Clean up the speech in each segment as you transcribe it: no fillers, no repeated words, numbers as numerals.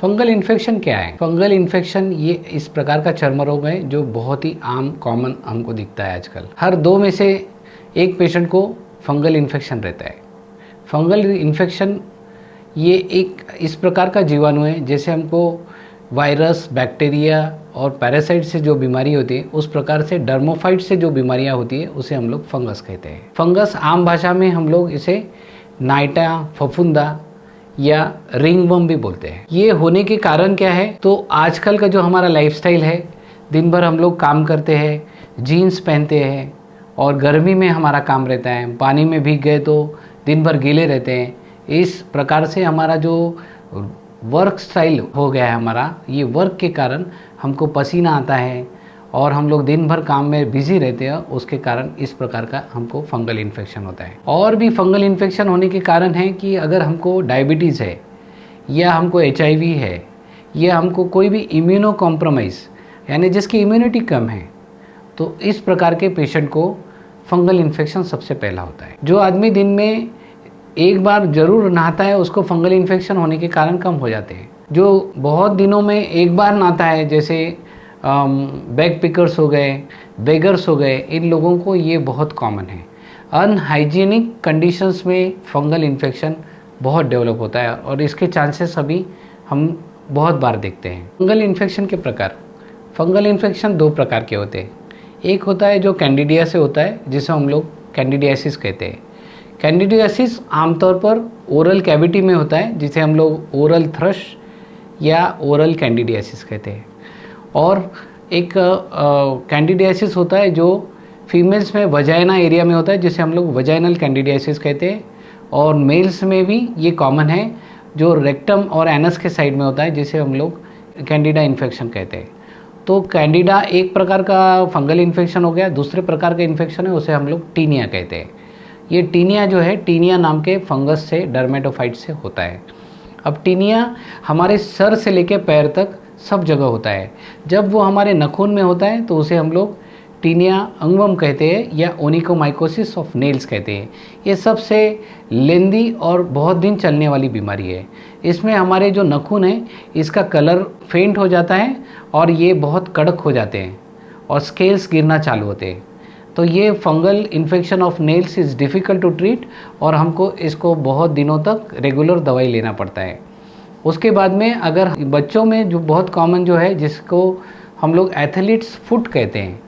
Fungal infection क्या है? Fungal infection ये इस प्रकार का चर्म रोग है जो बहुत ही आम कॉमन हमको दिखता है आजकल। हर 2 में से 1 पेशेंट को फंगल इन्फेक्शन रहता है। फंगल इन्फेक्शन ये एक इस प्रकार का जीवाणु है जैसे हमको वायरस, बैक्टीरिया और पैरासाइट से जो बीमारी होती है उस प्रकार से डर्मोफाइट से जो बीमारियां होती है उसे हम लोग फंगस कहते हैं। फंगस आम भाषा में हम लोग इसे नाइटा, फफूंदा या रिंगवर्म भी बोलते हैं। ये होने के कारण क्या है? तो आजकल का जो हमारा लाइफस्टाइल है, दिन भर हम लोग काम करते हैं, जीन्स पहनते हैं और गर्मी में हमारा काम रहता है, पानी में भीग गए तो दिन भर गीले रहते हैं। इस प्रकार से हमारा जो वर्क स्टाइल हो गया है हमारा, ये वर्क के कारण हमको पसीना आता है और हम लोग दिन भर काम में बिजी रहते हैं, उसके कारण इस प्रकार का हमको फंगल इन्फेक्शन होता है। और भी फंगल इन्फेक्शन होने के कारण है कि अगर हमको डायबिटीज़ है या हमको HIV है या हमको कोई भी इम्यूनो कॉम्प्रोमाइज़ यानी जिसकी इम्यूनिटी कम है, तो इस प्रकार के पेशेंट को फंगल इन्फेक्शन सबसे पहला होता है। जो आदमी दिन में एक बार ज़रूर नहाता है उसको फंगल इन्फेक्शन होने के कारण कम हो जाते हैं। जो बहुत दिनों में एक बार नहाता है, जैसे बैग पिकर्स हो गए, बेगर्स हो गए, इन लोगों को ये बहुत कॉमन है। अनहाइजीनिक कंडीशंस में फंगल इन्फेक्शन बहुत डेवलप होता है और इसके चांसेस अभी हम बहुत बार देखते हैं। फंगल इन्फेक्शन के प्रकार, फंगल इन्फेक्शन 2 प्रकार के होते हैं। एक होता है जो कैंडिडिया से होता है जिसे हम लोग कैंडिडियासिस कहते हैं। कैंडिडियासिस आमतौर पर ओरल कैविटी में होता है जिसे हम लोग ओरल थ्रश या ओरल कैंडिडियासिस कहते हैं। और एक कैंडिडियासिस होता है जो फीमेल्स में वजाइना एरिया में होता है जिसे हम लोग वजाइनल कैंडिडियासिस कहते हैं। और मेल्स में भी ये कॉमन है जो रेक्टम और एनस के साइड में होता है जिसे हम लोग कैंडिडा इन्फेक्शन कहते हैं। तो कैंडिडा एक प्रकार का फंगल इन्फेक्शन हो गया। दूसरे प्रकार का इन्फेक्शन है उसे हम लोग टीनिया कहते हैं। ये टीनिया जो है, टीनिया नाम के फंगस से, डर्मेटोफाइट से होता है। अब टीनिया हमारे सर से लेकर पैर तक सब जगह होता है। जब वो हमारे नाखून में होता है तो उसे हम लोग टीनिया अंगवम कहते हैं या ओनिकोमाइकोसिस ऑफ नेल्स कहते हैं। ये सबसे लेंदी और बहुत दिन चलने वाली बीमारी है। इसमें हमारे जो नाखून है इसका कलर फेंट हो जाता है और ये बहुत कड़क हो जाते हैं और स्केल्स गिरना चालू होते हैं। तो ये fungal infection of nails is difficult to treat और हमको इसको बहुत दिनों तक रेगुलर दवाई लेना पड़ता है। उसके बाद में अगर बच्चों में जो बहुत कॉमन जो है जिसको हम लोग एथलीट्स फुट कहते हैं,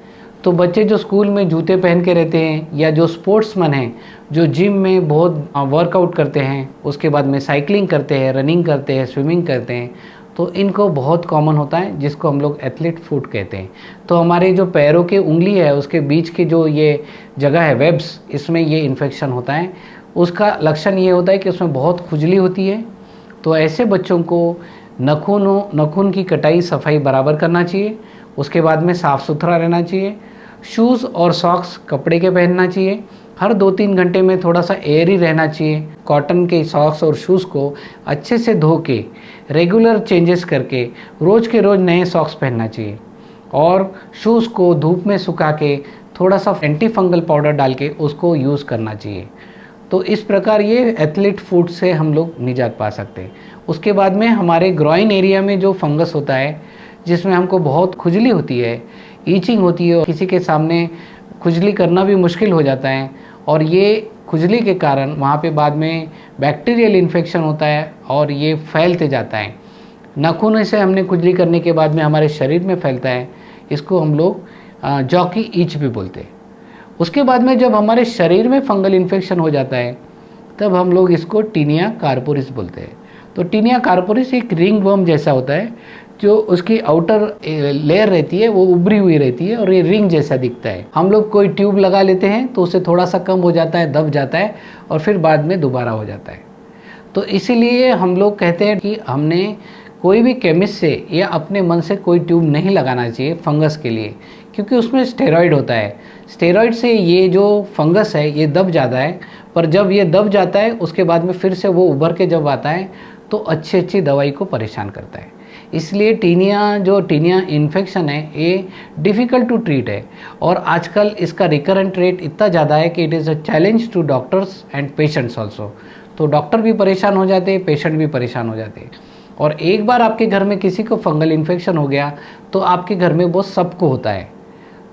तो बच्चे जो स्कूल में जूते पहन के रहते हैं या जो स्पोर्ट्समैन हैं जो जिम में बहुत वर्कआउट करते हैं, उसके बाद में साइकिलिंग करते हैं, रनिंग करते हैं, स्विमिंग करते हैं, तो इनको बहुत कॉमन होता है जिसको हम लोग एथलीट फुट कहते हैं। तो हमारे जो पैरों के उंगली है उसके बीच के जो ये जगह है वेब्स, इसमें ये इन्फेक्शन होता है। उसका लक्षण ये होता है कि उसमें बहुत खुजली होती है। तो ऐसे बच्चों को नाखून की कटाई, सफाई बराबर करना चाहिए। उसके बाद में साफ़ सुथरा रहना चाहिए। शूज़ और सॉक्स कपड़े के पहनना चाहिए। हर 2-3 घंटे में थोड़ा सा एयरी रहना चाहिए। कॉटन के सॉक्स और शूज़ को अच्छे से धो के रेगुलर चेंजेस करके रोज़ के रोज़ नए सॉक्स पहनना चाहिए और शूज़ को धूप में सुखा के थोड़ा सा एंटी फंगल पाउडर डाल के उसको यूज़ करना चाहिए। तो इस प्रकार ये एथलीट फुट से हम लोग निजात पा सकते हैं। उसके बाद में हमारे ग्रॉइन एरिया में जो फंगस होता है जिसमें हमको बहुत खुजली होती है, ईचिंग होती है, किसी के सामने खुजली करना भी मुश्किल हो जाता है और ये खुजली के कारण वहाँ पे बाद में बैक्टीरियल इन्फेक्शन होता है और ये फैलते जाता है। नाखून से हमने खुजली करने के बाद में हमारे शरीर में फैलता है। इसको हम लोग जॉकी ईच भी बोलते हैं। उसके बाद में जब हमारे शरीर में फंगल इन्फेक्शन हो जाता है तब हम लोग इसको टीनिया कार्पोरिस बोलते हैं। तो टीनिया कार्पोरिस एक रिंग वर्म जैसा होता है, जो उसकी आउटर लेयर रहती है वो उभरी हुई रहती है और ये रिंग जैसा दिखता है। हम लोग कोई ट्यूब लगा लेते हैं तो उसे थोड़ा सा कम हो जाता है, दब जाता है और फिर बाद में दोबारा हो जाता है। तो इसीलिए हम लोग कहते हैं कि हमने कोई भी केमिस्ट से या अपने मन से कोई ट्यूब नहीं लगाना चाहिए फंगस के लिए, क्योंकि उसमें स्टेरॉइड होता है। स्टेरॉइड से ये जो फंगस है ये दब जाता है, पर जब ये दब जाता है उसके बाद में फिर से वो उभर के जब आता है तो अच्छी दवाई को परेशान करता है। इसलिए टीनिया इन्फेक्शन है ये डिफ़िकल्ट टू ट्रीट है और आजकल इसका रिकरेंट रेट इतना ज़्यादा है कि it is a challenge to doctors and patients also. तो डॉक्टर भी परेशान हो जाते हैं, पेशेंट भी परेशान हो जाते हैं। और एक बार आपके घर में किसी को फंगल इन्फेक्शन हो गया तो आपके घर में वो सबको होता है।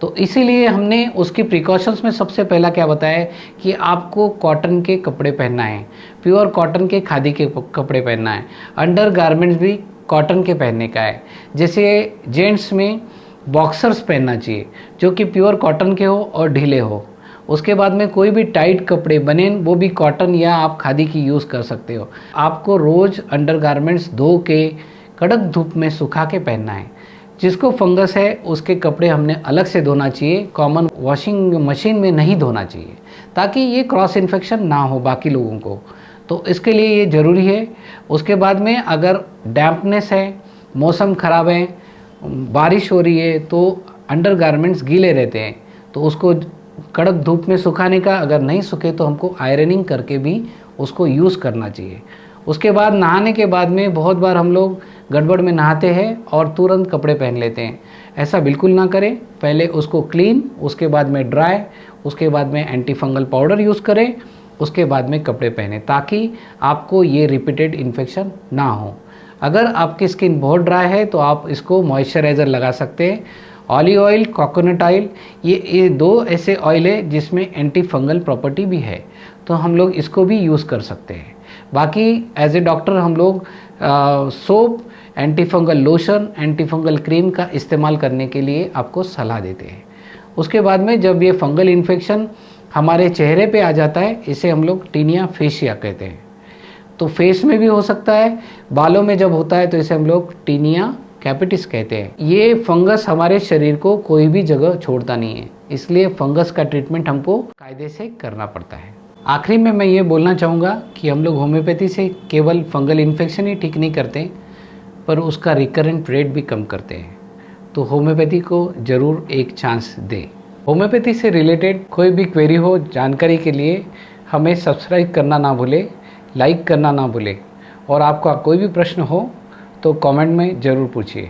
तो इसीलिए हमने उसकी प्रिकॉशंस में सबसे पहला क्या बताया है कि आपको कॉटन के कपड़े पहनना है, प्योर कॉटन के खादी के कपड़े पहनना है, अंडर गारमेंट्स भी कॉटन के पहनने का है। जैसे जेंट्स में बॉक्सर्स पहनना चाहिए जो कि प्योर कॉटन के हो और ढीले हो। उसके बाद में कोई भी टाइट कपड़े बनेन, वो भी कॉटन या आप खादी की यूज़ कर सकते हो। आपको रोज़ अंडरगारमेंट्स धो के कड़क धूप में सुखा के पहनना है। जिसको फंगस है उसके कपड़े हमने अलग से धोना चाहिए, कॉमन वॉशिंग मशीन में नहीं धोना चाहिए, ताकि ये क्रॉस इन्फेक्शन ना हो बाकी लोगों को। तो इसके लिए ये ज़रूरी है। उसके बाद में अगर डैम्पनेस है, मौसम ख़राब है, बारिश हो रही है, तो अंडरगारमेंट्स गीले रहते हैं, तो उसको कड़क धूप में सुखाने का, अगर नहीं सूखे तो हमको आयरनिंग करके भी उसको यूज़ करना चाहिए। उसके बाद नहाने के बाद में बहुत बार हम लोग गड़बड़ में नहाते हैं और तुरंत कपड़े पहन लेते हैं। ऐसा बिल्कुल ना करें, पहले उसको क्लीन, उसके बाद में ड्राई, उसके बाद में एंटी फंगल पाउडर यूज़ करें, उसके बाद में कपड़े पहने, ताकि आपको ये रिपीटेड इन्फेक्शन ना हो। अगर आपकी स्किन बहुत ड्राई है तो आप इसको मॉइस्चराइज़र लगा सकते हैं। ऑलिव ऑयल, कोकोनट ऑयल, ये दो ऐसे ऑयल है जिसमें एंटी फंगल प्रॉपर्टी भी है, तो हम लोग इसको भी यूज़ कर सकते हैं। बाकी एज ए डॉक्टर हम लोग soap, anti fungal lotion, anti fungal cream का इस्तेमाल करने के लिए आपको सलाह देते हैं। उसके बाद में जब ये फंगल इन्फेक्शन हमारे चेहरे पे आ जाता है, इसे हम लोग टीनिया फेशिया कहते हैं। तो फेस में भी हो सकता है, बालों में जब होता है तो इसे हम लोग टीनिया कैपिटिस कहते हैं। ये फंगस हमारे शरीर को कोई भी जगह छोड़ता नहीं है, इसलिए फंगस का ट्रीटमेंट हमको कायदे से करना पड़ता है। आखिरी में मैं ये बोलना चाहूँगा कि हम लोग होम्योपैथी से केवल फंगल इन्फेक्शन ही ठीक नहीं करते, पर उसका रिकरेंट रेट भी कम करते हैं। तो होम्योपैथी को ज़रूर एक चांस दें। होम्योपैथी से रिलेटेड कोई भी क्वेरी हो, जानकारी के लिए हमें सब्सक्राइब करना ना भूलें, लाइक करना ना भूलें, और आपका कोई भी प्रश्न हो तो कमेंट में ज़रूर पूछिए।